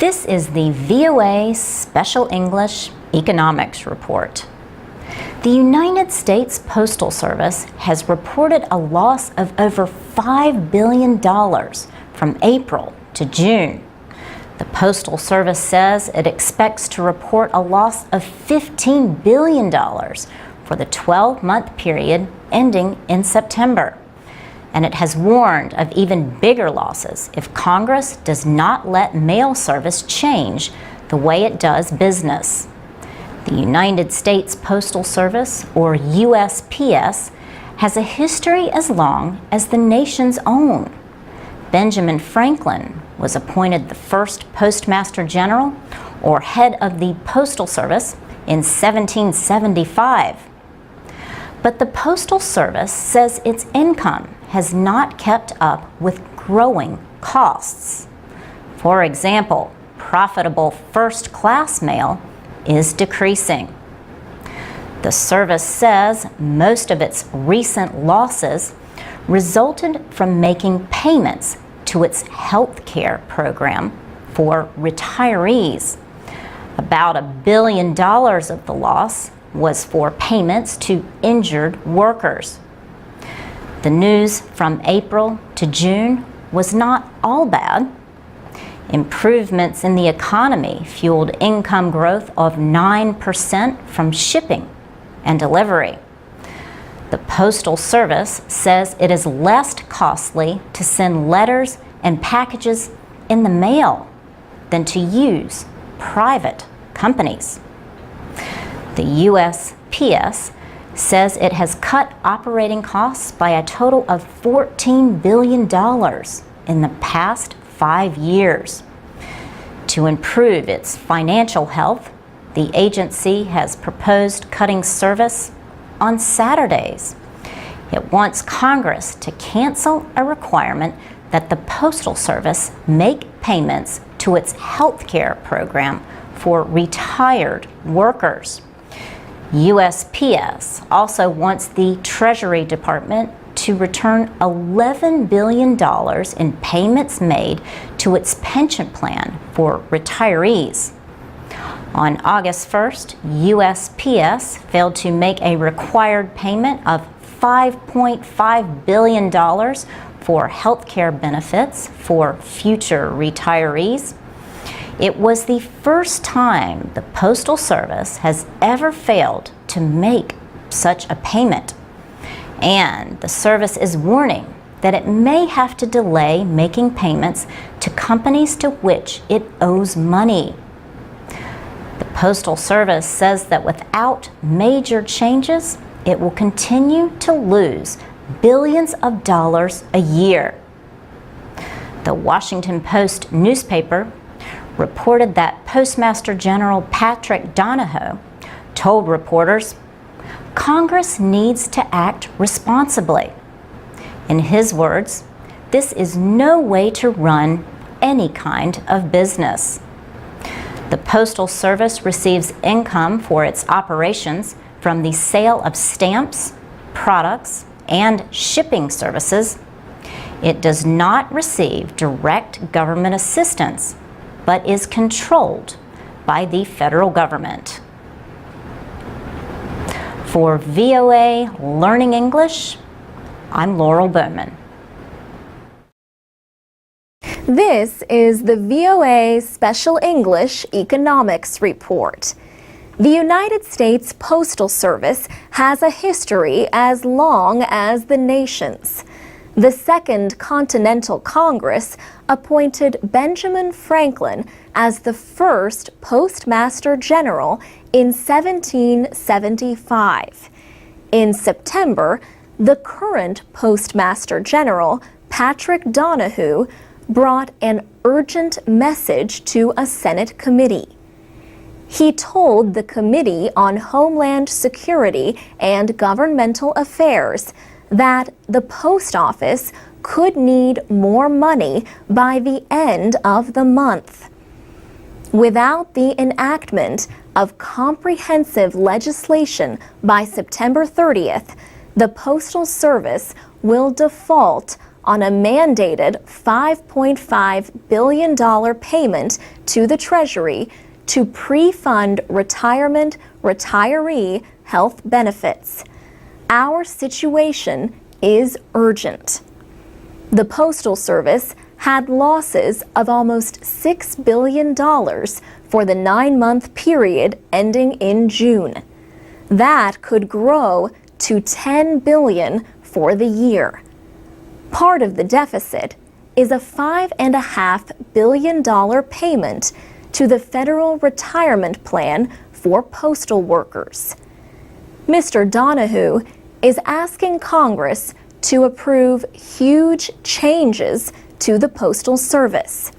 This is the VOA Special English Economics Report. The United States Postal Service has reported a loss of over $5 billion from April to June. The Postal Service says it expects to report a loss of $15 billion for the 12-month period ending in September. And it has warned of even bigger losses if Congress does not let mail service change the way it does business. The United States Postal Service, or USPS, has a history as long as the nation's own. Benjamin Franklin was appointed the first Postmaster General, or head of the Postal Service, in 1775. But the Postal Service says its income has not kept up with growing costs. For example, profitable first-class mail is decreasing. The service says most of its recent losses resulted from making payments to its health care program for retirees. About $1 billion of the loss was for payments to injured workers. The news from April to June was not all bad. Improvements in the economy fueled income growth of 9% from shipping and delivery. The Postal Service says it is less costly to send letters and packages in the mail than to use private companies. The USPS says it has cut operating costs by a total of $14 billion in the past 5 years. To improve its financial health, the agency has proposed cutting service on Saturdays. It wants Congress to cancel a requirement that the Postal Service make payments to its health care program for retired workers. USPS also wants the Treasury Department to return $11 billion in payments made to its pension plan for retirees. On August 1st, USPS failed to make a required payment of $5.5 billion for health care benefits for future retirees. It was the first time the Postal Service has ever failed to make such a payment. And the service is warning that it may have to delay making payments to companies to which it owes money. The Postal Service says that without major changes, it will continue to lose billions of dollars a year. The Washington Post newspaper reported that Postmaster General Patrick Donohoe told reporters, "Congress needs to act responsibly." In his words, this is no way to run any kind of business. The Postal Service receives income for its operations from the sale of stamps, products, and shipping services. It does not receive direct government assistance, but is controlled by the federal government. For VOA Learning English, I'm Laurel Bowman. This is the VOA Special English Economics Report. The United States Postal Service has a history as long as the nation's. The Second Continental Congress appointed Benjamin Franklin as the first Postmaster General in 1775. In September, the current Postmaster General, Patrick Donohoe, brought an urgent message to a Senate committee. He told the Committee on Homeland Security and Governmental Affairs that the post office could need more money by the end of the month. Without the enactment of comprehensive legislation by September 30th, the Postal Service will default on a mandated $5.5 billion payment to the Treasury to pre-fund retiree health benefits. Our situation is urgent. The Postal Service had losses of almost $6 billion for the 9-month period ending in June. That could grow to $10 billion for the year. Part of the deficit is a $5.5 billion payment to the Federal Retirement Plan for postal workers. Mr. Donahue is asking Congress to approve huge changes to the Postal Service.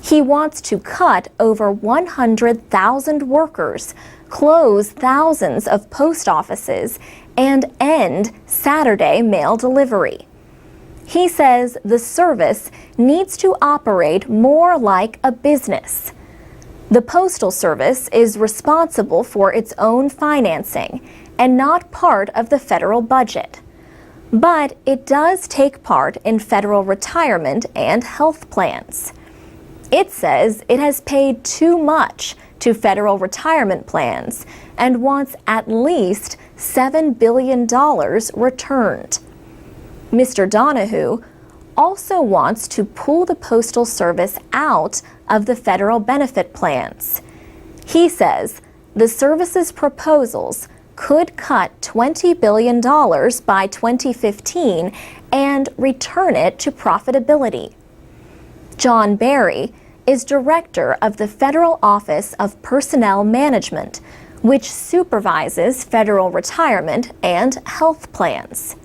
He wants to cut over 100,000 workers, close thousands of post offices, and end Saturday mail delivery. He says the service needs to operate more like a business. The Postal Service is responsible for its own financing and not part of the federal budget. But it does take part in federal retirement and health plans. It says it has paid too much to federal retirement plans and wants at least $7 billion returned. Mr. Donahue also wants to pull the Postal Service out of the federal benefit plans. He says the service's proposals could cut $20 billion by 2015 and return it to profitability. John Barry is director of the Federal Office of Personnel Management, which supervises federal retirement and health plans.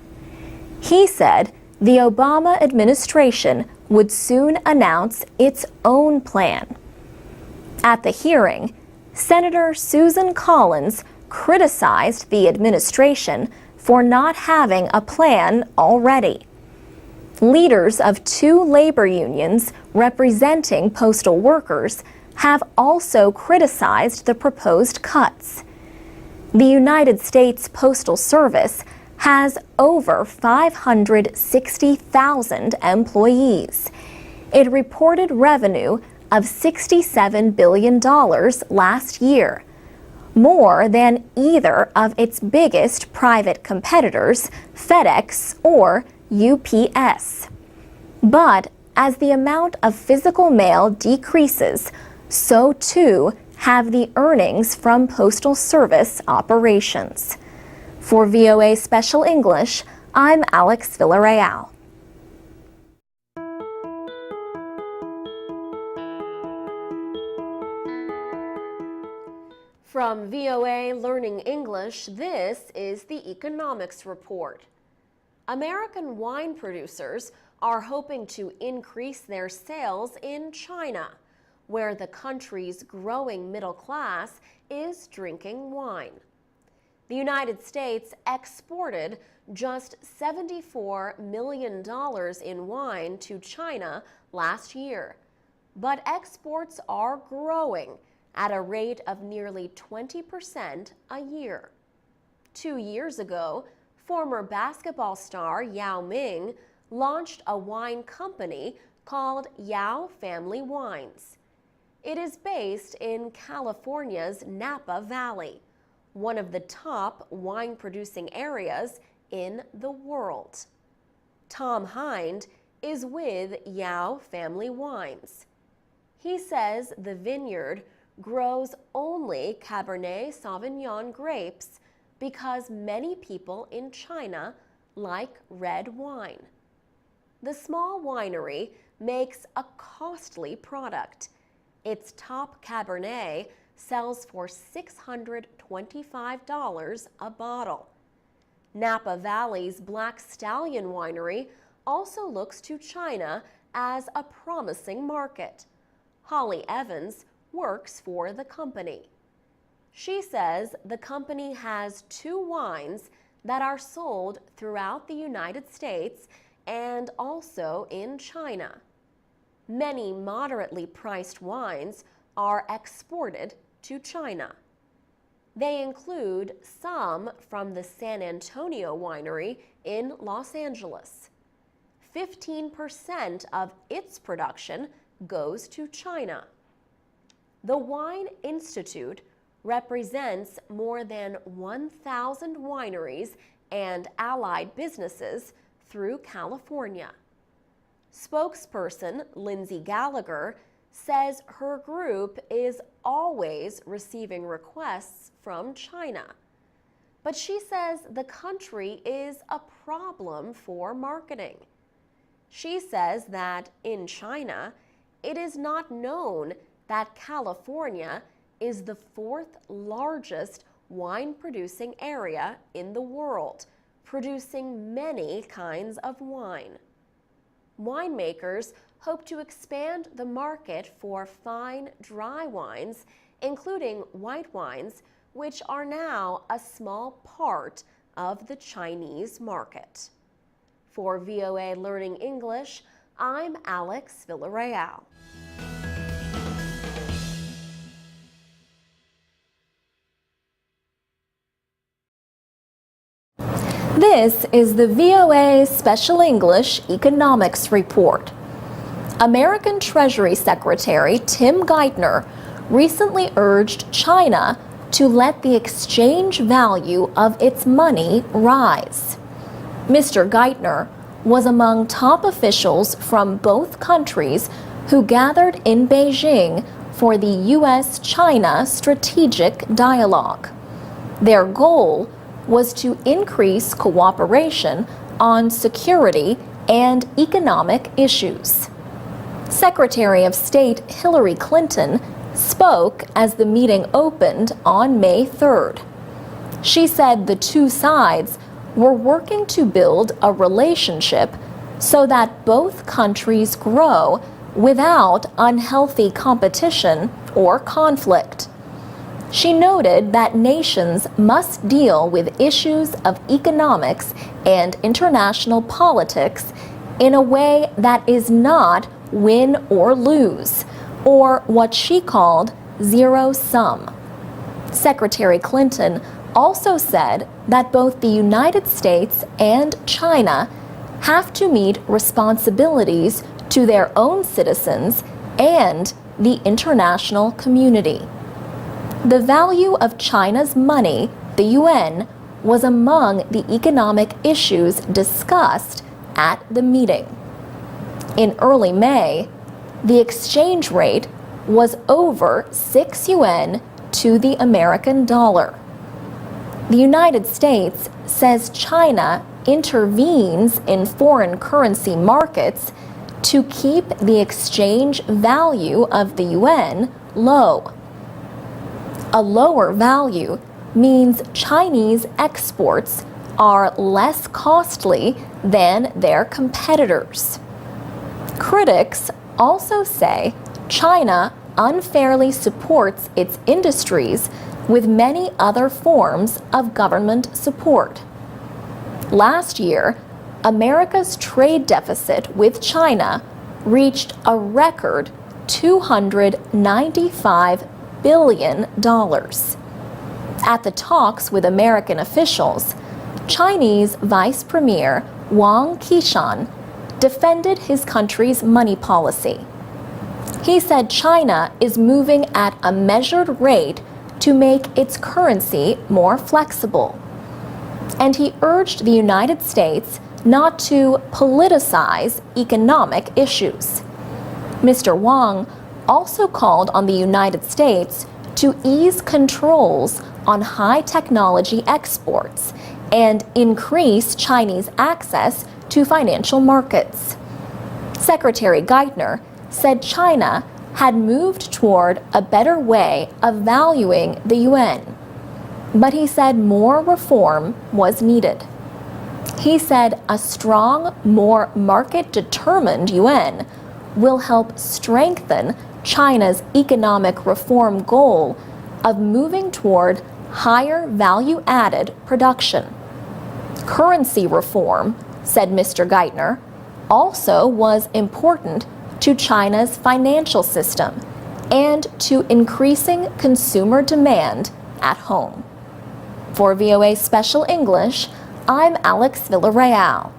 He said the Obama administration would soon announce its own plan. At the hearing, Senator Susan Collins criticized the administration for not having a plan already. Leaders of 2 labor unions representing postal workers have also criticized the proposed cuts. The United States Postal Service has over 560,000 employees. It reported revenue of $67 billion last year, more than either of its biggest private competitors, FedEx or UPS. But as the amount of physical mail decreases, so too have the earnings from Postal Service operations. For VOA Special English, I'm Alex Villarreal. From VOA Learning English, this is the Economics Report. American wine producers are hoping to increase their sales in China, where the country's growing middle class is drinking wine. The United States exported just $74 million in wine to China last year, but exports are growing at a rate of nearly 20% a year. 2 years ago, former basketball star Yao Ming launched a wine company called Yao Family Wines. It is based in California's Napa Valley, one of the top wine-producing areas in the world. Tom Hind is with Yao Family Wines. He says the vineyard grows only Cabernet Sauvignon grapes because many people in China like red wine. The small winery makes a costly product. Its top Cabernet sells for $625 a bottle. Napa Valley's Black Stallion Winery also looks to China as a promising market. Holly Evans works for the company. She says the company has 2 wines that are sold throughout the United States and also in China. Many moderately priced wines are exported to China. They include some from the San Antonio Winery in Los Angeles. 15% of its production goes to China. The Wine Institute represents more than 1,000 wineries and allied businesses through California. Spokesperson Lindsay Gallagher says her group is always receiving requests from China. But she says the country is a problem for marketing. She says that in China, it is not known that California is the fourth largest wine-producing area in the world, producing many kinds of wine. Winemakers hope to expand the market for fine, dry wines, including white wines, which are now a small part of the Chinese market. For VOA Learning English, I'm Alex Villarreal. This is the VOA Special English Economics Report. American Treasury Secretary Tim Geithner recently urged China to let the exchange value of its money rise. Mr. Geithner was among top officials from both countries who gathered in Beijing for the U.S.-China Strategic Dialogue. Their goal was to increase cooperation on security and economic issues. Secretary of State Hillary Clinton spoke as the meeting opened on May 3rd. She said the two sides were working to build a relationship so that both countries grow without unhealthy competition or conflict. She noted that nations must deal with issues of economics and international politics in a way that is not win or lose, or what she called zero-sum. Secretary Clinton also said that both the United States and China have to meet responsibilities to their own citizens and the international community. The value of China's money, the yuan, was among the economic issues discussed at the meeting. In early May, the exchange rate was over 6 yuan to the American dollar. The United States says China intervenes in foreign currency markets to keep the exchange value of the yuan low. A lower value means Chinese exports are less costly than their competitors. Critics also say China unfairly supports its industries with many other forms of government support. Last year, America's trade deficit with China reached a record $295 billion. At the talks with American officials, Chinese Vice Premier Wang Qishan defended his country's money policy. He said China is moving at a measured rate to make its currency more flexible. And he urged the United States not to politicize economic issues. Mr. Wang also called on the United States to ease controls on high technology exports and increase Chinese access to financial markets. Secretary Geithner said China had moved toward a better way of valuing the yuan, but he said more reform was needed. He said a strong, more market-determined yuan will help strengthen China's economic reform goal of moving toward higher value-added production. Currency reform, said Mr. Geithner, also was important to China's financial system and to increasing consumer demand at home. For VOA Special English, I'm Alex Villarreal.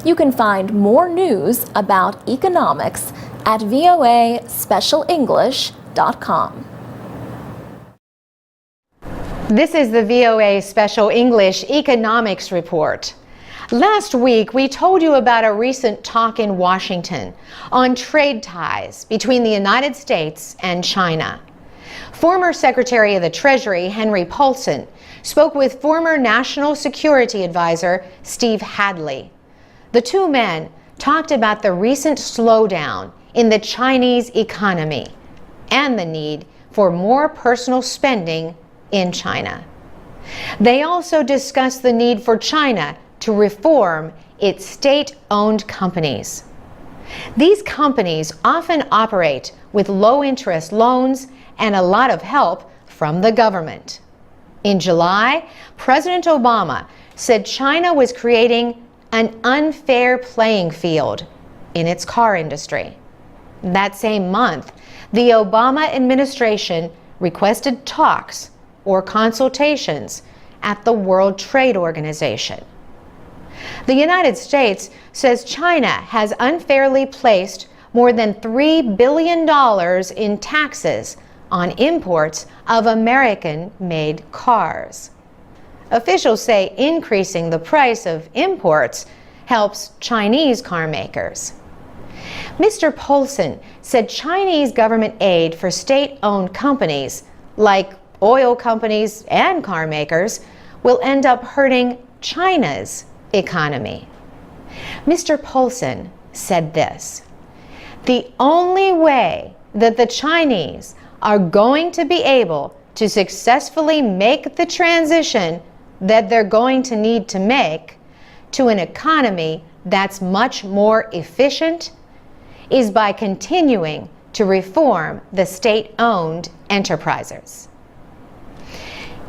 You can find more news about economics at voaspecialenglish.com. This is the VOA Special English Economics Report. Last week, we told you about a recent talk in Washington on trade ties between the United States and China. Former Secretary of the Treasury Henry Paulson spoke with former National Security Advisor Steve Hadley. The two men talked about the recent slowdown in the Chinese economy and the need for more personal spending in China. They also discussed the need for China to reform its state-owned companies. These companies often operate with low-interest loans and a lot of help from the government. In July, President Obama said China was creating an unfair playing field in its car industry. That same month, the Obama administration requested talks or consultations at the World Trade Organization. The United States says China has unfairly placed more than $3 billion in taxes on imports of American-made cars. Officials say increasing the price of imports helps Chinese car makers. Mr. Paulson said Chinese government aid for state-owned companies like oil companies and car makers will end up hurting China's economy. Mr. Paulson said this: "The only way that the Chinese are going to be able to successfully make the transition that they're going to need to make to an economy that's much more efficient is by continuing to reform the state-owned enterprises."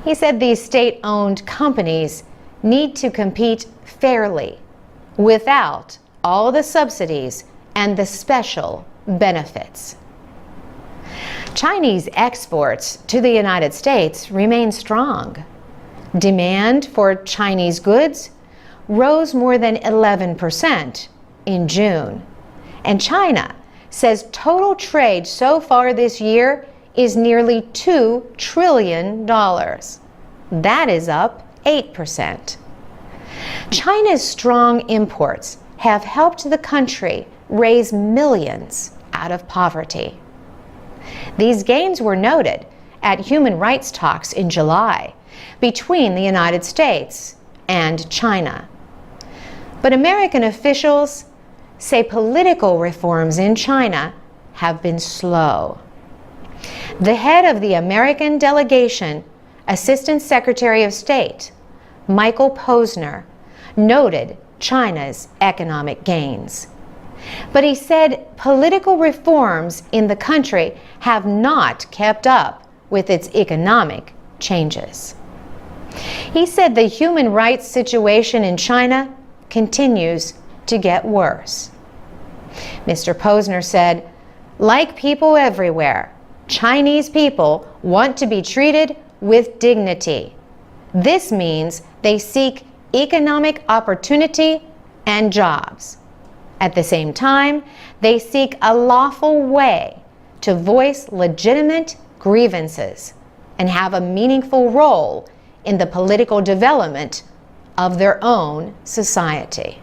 He said these state-owned companies need to compete fairly without all the subsidies and the special benefits. Chinese exports to the United States remain strong. Demand for Chinese goods rose more than 11% in June. And China says total trade so far this year is nearly $2 trillion. That is up 8%. China's strong imports have helped the country raise millions out of poverty. These gains were noted at human rights talks in July between the United States and China. But American officials say political reforms in China have been slow. The head of the American delegation, Assistant Secretary of State Michael Posner, noted China's economic gains. But he said political reforms in the country have not kept up with its economic changes. He said the human rights situation in China continues to get worse. Mr. Posner said, "Like people everywhere, Chinese people want to be treated with dignity. This means they seek economic opportunity and jobs. At the same time, they seek a lawful way to voice legitimate grievances and have a meaningful role in the political development of their own society."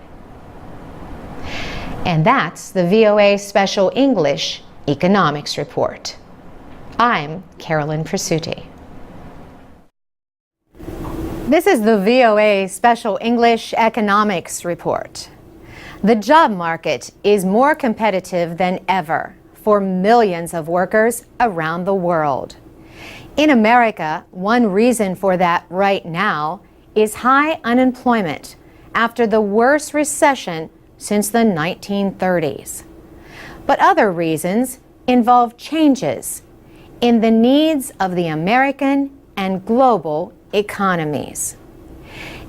And that's the VOA Special English Economics Report. I'm Carolyn Presutti. This is the VOA Special English Economics Report. The job market is more competitive than ever for millions of workers around the world. In America, one reason for that right now is high unemployment after the worst recession since the 1930s. But other reasons involve changes in the needs of the American and global economies.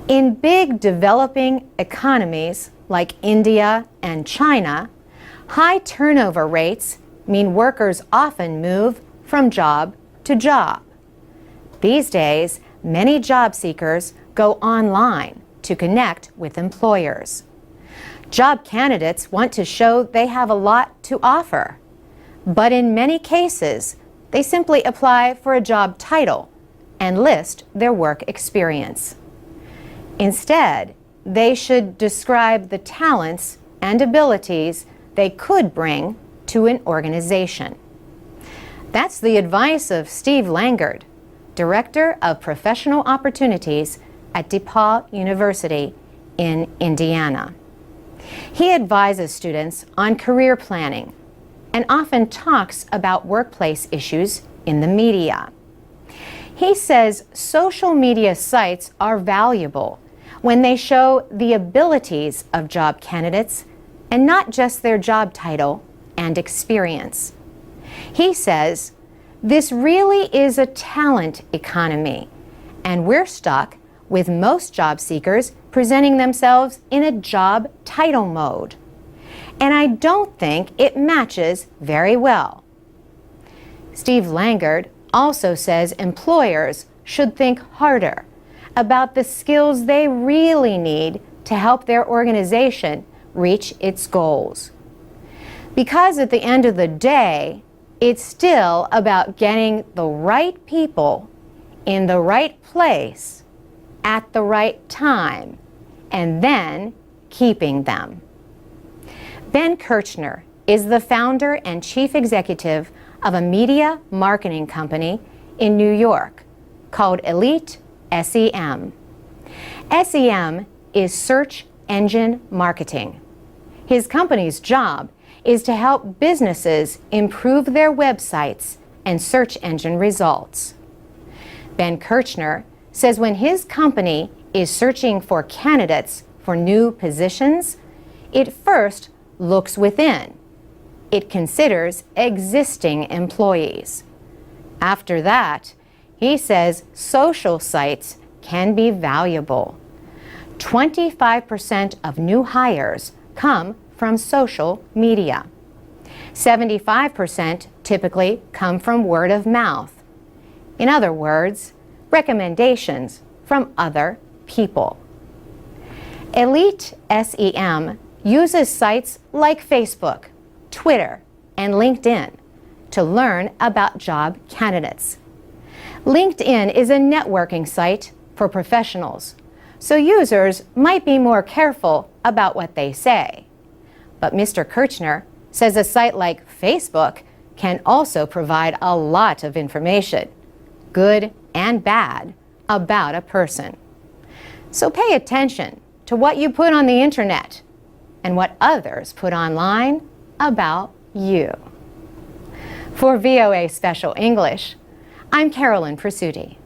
In big developing economies like India and China, high turnover rates mean workers often move from job to job. These days, many job seekers go online to connect with employers. Job candidates want to show they have a lot to offer, but in many cases, they simply apply for a job title and list their work experience. Instead, they should describe the talents and abilities they could bring to an organization. That's the advice of Steve Langard, Director of Professional Opportunities at DePaul University in Indiana. He advises students on career planning and often talks about workplace issues in the media. He says social media sites are valuable when they show the abilities of job candidates and not just their job title and experience. He says, this really is a talent economy, and we're stuck with most job seekers presenting themselves in a job title mode. And I don't think it matches very well. Steve Langard also says employers should think harder about the skills they really need to help their organization reach its goals. Because at the end of the day, it's still about getting the right people in the right place at the right time and then keeping them. Ben Kirchner is the founder and chief executive of a media marketing company in New York called Elite SEM. SEM is search engine marketing. His company's job is to help businesses improve their websites and search engine results. Ben Kirchner says when his company is searching for candidates for new positions, it first looks within. It considers existing employees. After that, he says social sites can be valuable. 25% of new hires come from social media. 75% typically come from word of mouth. In other words, recommendations from other people. Elite SEM uses sites like Facebook, Twitter, and LinkedIn to learn about job candidates. LinkedIn is a networking site for professionals, so users might be more careful about what they say. But Mr. Kirchner says a site like Facebook can also provide a lot of information, good and bad, about a person. So pay attention to what you put on the internet and what others put online about you. For VOA Special English, I'm Carolyn Presutti.